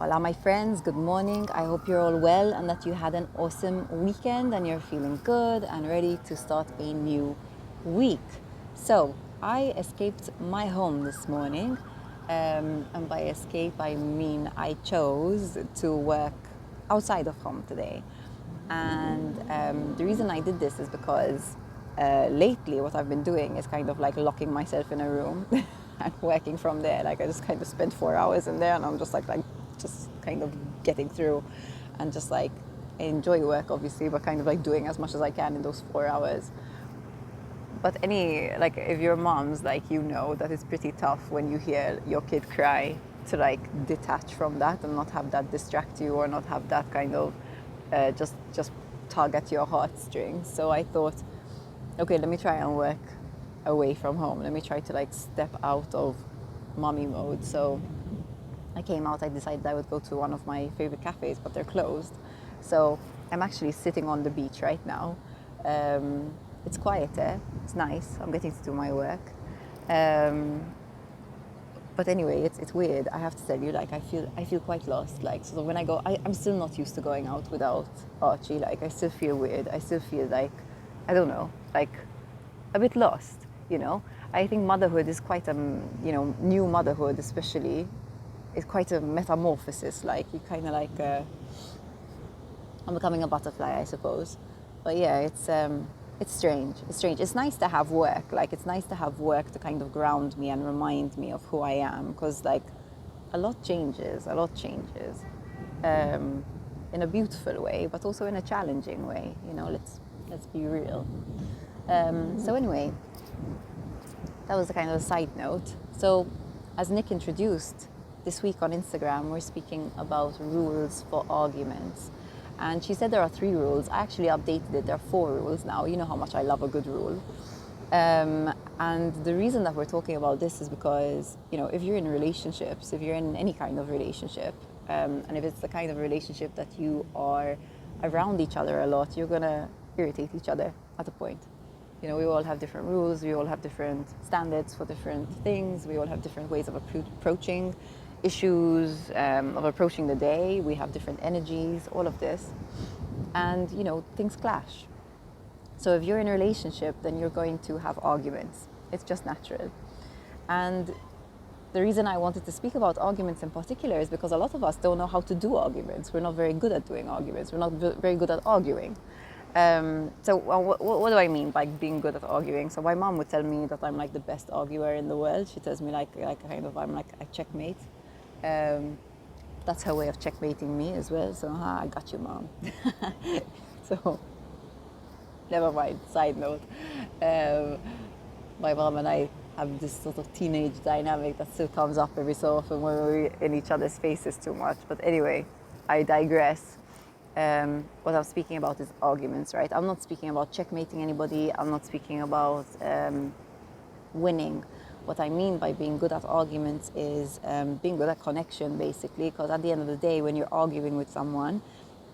Hola, my friends. Good morning. I hope you're all well and that you had an awesome weekend and you're feeling good and ready to start a new week. So, I escaped my home this morning. And by escape, I mean I chose to work outside of home today. And the reason I did this is because lately what I've been doing is kind of like locking myself in a room and working from there. Like I just kind of spent 4 hours in there and I'm just like just kind of getting through and just like I enjoy work obviously, but kind of like doing as much as I can in those 4 hours. But like if you're moms, like you know that it's pretty tough when you hear your kid cry to like detach from that and not have that distract you or not have that kind of just tug at your heartstrings. So I thought, okay, let me try and work away from home. Let me try to like step out of mommy mode. So I came out, I decided I would go to one of my favorite cafes, but they're closed. So I'm actually sitting on the beach right now. It's quieter, it's nice, I'm getting to do my work. But anyway, it's weird. I have to tell you, like I feel quite lost. Like so when I go, I'm still not used to going out without Archie. Like I still feel weird. I still feel like I don't know, like a bit lost. You know, I think motherhood is quite new motherhood especially is quite a metamorphosis. Like you kind of like I'm becoming a butterfly, I suppose. But yeah, it's strange. It's strange. It's nice to have work. Like it's nice to have work to kind of ground me and remind me of who I am. Because like a lot changes. In a beautiful way, but also in a challenging way. You know, let's be real. So anyway, that was a kind of a side note. So as Nick introduced, this week on Instagram, we're speaking about rules for arguments. And she said there are 3 rules. I actually updated it. There are 4 rules now. You know how much I love a good rule. And the reason that we're talking about this is because, you know, if you're in relationships, if you're in any kind of relationship, and if it's the kind of relationship that you are around each other a lot, you're going to irritate each other at a point. You know, we all have different rules. We all have different standards for different things. We all have different ways of approaching issues, of approaching the day. We have different energies, all of this. And, you know, things clash. So if you're in a relationship, then you're going to have arguments. It's just natural. And the reason I wanted to speak about arguments in particular is because a lot of us don't know how to do arguments. We're not very good at doing arguments. We're not very good at arguing. So what do I mean by being good at arguing? So my mom would tell me that I'm like the best arguer in the world. She tells me like kind of I'm like a checkmate. That's her way of checkmating me as well. So I got you, mom. So never mind. Side note. My mom and I have this sort of teenage dynamic that still comes up every so often when we're in each other's faces too much. But anyway, I digress. What I'm speaking about is arguments, right? I'm not speaking about checkmating anybody. I'm not speaking about winning. What I mean by being good at arguments is being good at connection, basically, because at the end of the day, when you're arguing with someone,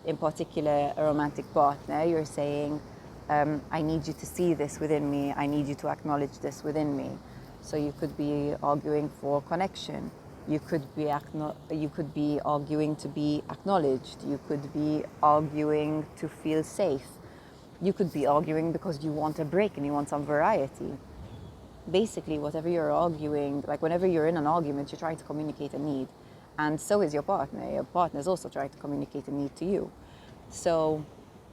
in particular a romantic partner, you're saying, I need you to see this within me. I need you to acknowledge this within me. So you could be arguing for connection. You could be arguing to be acknowledged. You could be arguing to feel safe. You could be arguing because you want a break and you want some variety. Basically, whatever you're arguing, like whenever you're in an argument, you're trying to communicate a need. And so is your partner. Your partner is also trying to communicate a need to you. So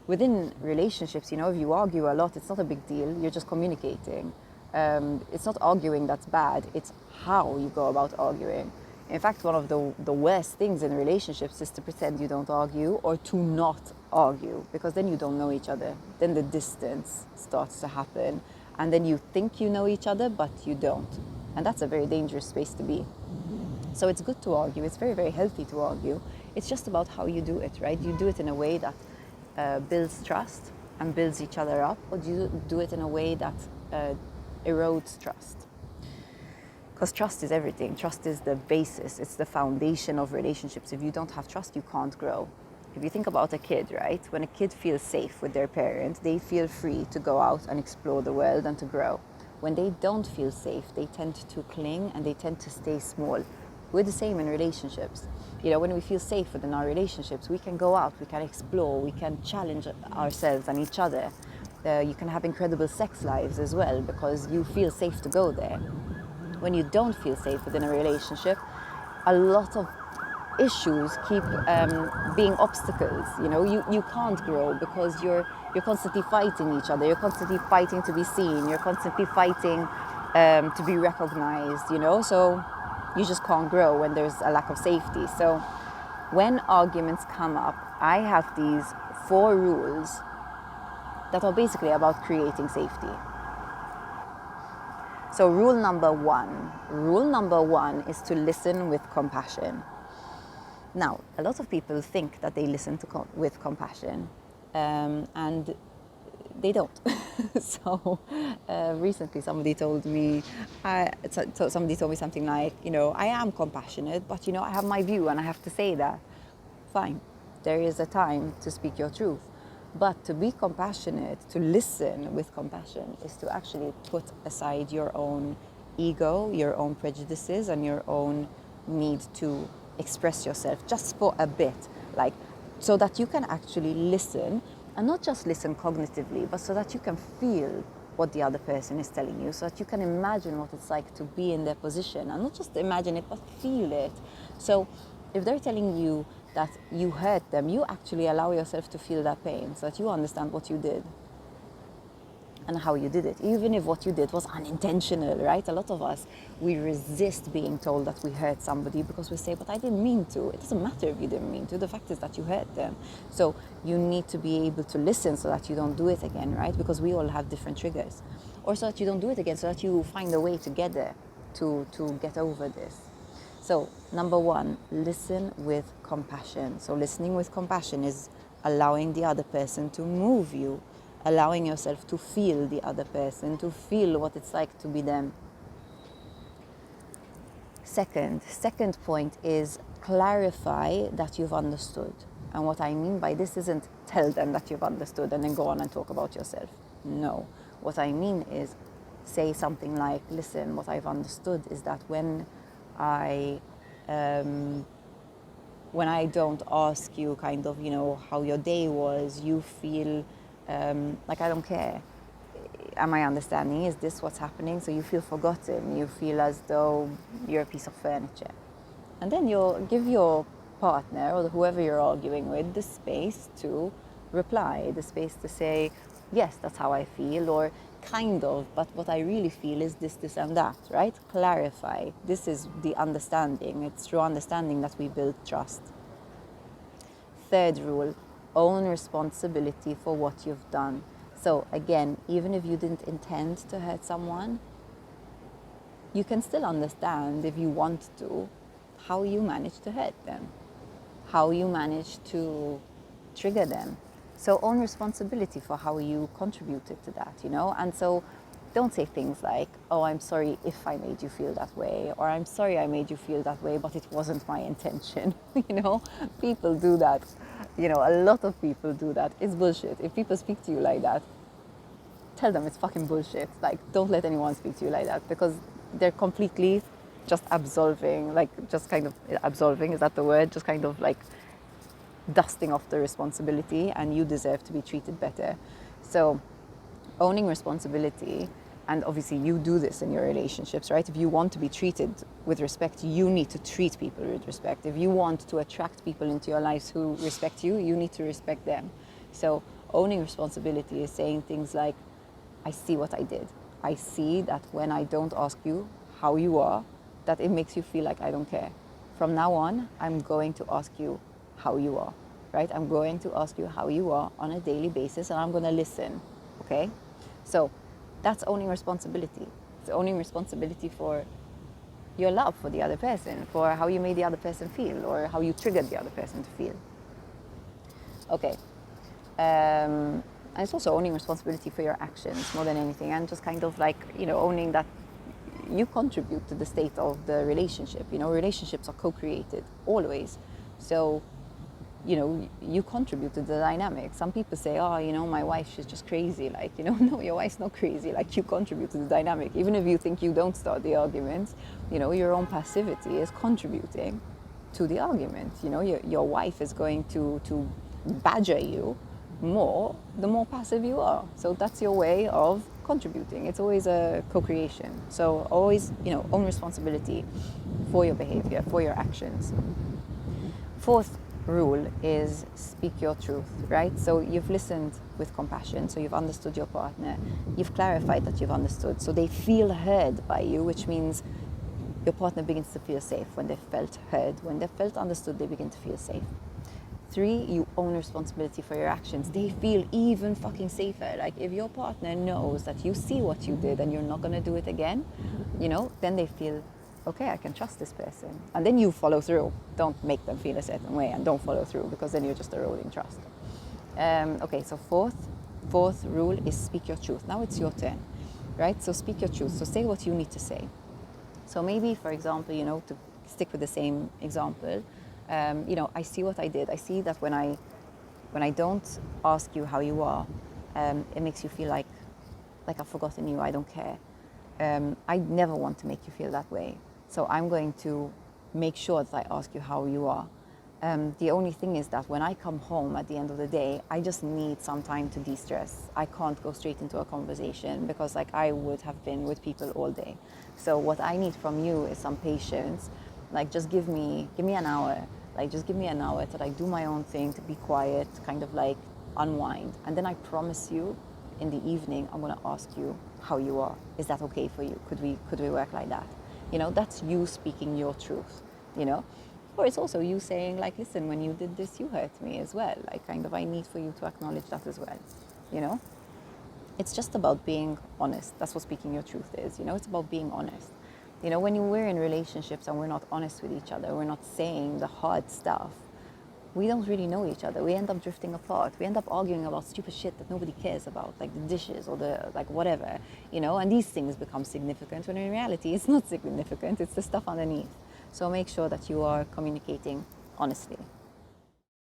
within relationships, you know, if you argue a lot, it's not a big deal. You're just communicating. It's not arguing that's bad. It's how you go about arguing. In fact, one of the worst things in relationships is to pretend you don't argue or to not argue, because then you don't know each other. Then the distance starts to happen. And then you think you know each other, but you don't. And that's a very dangerous space to be. So it's good to argue. It's very, very healthy to argue. It's just about how you do it, right? You do it in a way that builds trust and builds each other up, or do you do it in a way that erodes trust? Because trust is everything. Trust is the basis. It's the foundation of relationships. If you don't have trust, you can't grow. If you think about a kid, right? When a kid feels safe with their parent, they feel free to go out and explore the world and to grow. When they don't feel safe, they tend to cling and they tend to stay small, We're the same in relationships. You know, when we feel safe within our relationships, we can go out, we can explore, we can challenge ourselves and each other. You can have incredible sex lives as well because you feel safe to go there. When you don't feel safe within a relationship, a lot of issues keep being obstacles. You know, you can't grow because you're constantly fighting each other. You're constantly fighting to be seen. You're constantly fighting to be recognized. You know, so you just can't grow when there's a lack of safety. So when arguments come up, I have these 4 rules that are basically about creating safety. So rule number one is to listen with compassion. Now, a lot of people think that they listen with compassion, and they don't. So recently somebody told me something like, you know, I am compassionate, but, you know, I have my view and I have to say that. Fine, there is a time to speak your truth. But to be compassionate, to listen with compassion, is to actually put aside your own ego, your own prejudices, and your own need to express yourself just for a bit, like, so that you can actually listen, and not just listen cognitively, but so that you can feel what the other person is telling you, so that you can imagine what it's like to be in their position, and not just imagine it, but feel it. So if they're telling you that you hurt them, you actually allow yourself to feel that pain so that you understand what you did and how you did it, even if what you did was unintentional, right? A lot of us, we resist being told that we hurt somebody because we say, but I didn't mean to. It doesn't matter if you didn't mean to. The fact is that you hurt them. So you need to be able to listen so that you don't do it again, right? Because we all have different triggers. Or so that you don't do it again, so that you find a way to get there, to get over this. So, number 1, listen with compassion. So listening with compassion is allowing the other person to move you, allowing yourself to feel the other person, to feel what it's like to be them. Second point is clarify that you've understood. And what I mean by this isn't tell them that you've understood and then go on and talk about yourself. No. What I mean is say something like, listen, what I've understood is that when I don't ask you kind of, you know, how your day was, you feel like I don't care. Am I understanding? Is this what's happening? So you feel forgotten. You feel as though you're a piece of furniture. And then you'll give your partner or whoever you're arguing with the space to reply, the space to say, yes, that's how I feel, or kind of, but what I really feel is this, this, and that, right? Clarify. This is the understanding. It's through understanding that we build trust. Third rule, own responsibility for what you've done. So again, even if you didn't intend to hurt someone, you can still understand, if you want to, how you managed to hurt them, how you managed to trigger them. So own responsibility for how you contributed to that, you know? And so don't say things like, oh, I'm sorry if I made you feel that way, or I'm sorry I made you feel that way, but it wasn't my intention. You know, people do that. You know, a lot of people do that. It's bullshit. If people speak to you like that, tell them it's fucking bullshit. Like, don't let anyone speak to you like that, because they're completely just absolving, like, just kind of absolving, is that the word? Just kind of like dusting off the responsibility, and you deserve to be treated better. So owning responsibility, and obviously you do this in your relationships, right? If you want to be treated with respect, you need to treat people with respect. If you want to attract people into your lives who respect you, you need to respect them. So owning responsibility is saying things like, I see what I did. I see that when I don't ask you how you are, that it makes you feel like I don't care. From now on, I'm going to ask you how you are, right? I'm going to ask you how you are on a daily basis, and I'm going to listen, okay? So that's owning responsibility. It's owning responsibility for your love for the other person, for how you made the other person feel, or how you triggered the other person to feel. Okay. And it's also owning responsibility for your actions more than anything, and just kind of like, you know, owning that you contribute to the state of the relationship. You know, relationships are co-created, always. So you contribute to the dynamic. Some people say, oh, my wife, she's just crazy. Like, no, your wife's not crazy. Like, you contribute to the dynamic. Even if you think you don't start the argument, your own passivity is contributing to the argument. Your wife is going to badger you more the more passive you are. So that's your way of contributing. It's always a co-creation. So always, own responsibility for your behavior, for your actions. Fourth rule is speak your truth, right? So you've listened with compassion, so you've understood your partner, you've clarified that you've understood, so they feel heard by you, which means your partner begins to feel safe. When they felt heard, when they felt understood, they begin to feel safe. 3, you own responsibility for your actions. They feel even fucking safer. Like, if your partner knows that you see what you did and you're not gonna do it again, then they feel, okay, I can trust this person. And then you follow through. Don't make them feel a certain way and don't follow through, because then you're just eroding trust. Okay, so fourth rule is speak your truth. Now it's your turn, right? So speak your truth. So say what you need to say. So maybe, for example, to stick with the same example, I see what I did. I see that when I don't ask you how you are, it makes you feel like I've forgotten you, I don't care. I never want to make you feel that way. So I'm going to make sure that I ask you how you are. The only thing is that when I come home at the end of the day, I just need some time to de-stress. I can't go straight into a conversation because I would have been with people all day. So what I need from you is some patience. Like, just give me an hour. Like, just give me an hour to do my own thing, to be quiet, kind of unwind. And then I promise you, in the evening, I'm gonna ask you how you are. Is that okay for you? Could we work like that? That's you speaking your truth, Or it's also you saying, listen, when you did this, you hurt me as well. I need for you to acknowledge that as well, It's just about being honest. That's what speaking your truth is, It's about being honest. When we're in relationships and we're not honest with each other, we're not saying the hard stuff, we don't really know each other. We end up drifting apart. We end up arguing about stupid shit that nobody cares about, like the dishes or the whatever, and these things become significant when in reality it's not significant. It's the stuff underneath. So make sure that you are communicating honestly.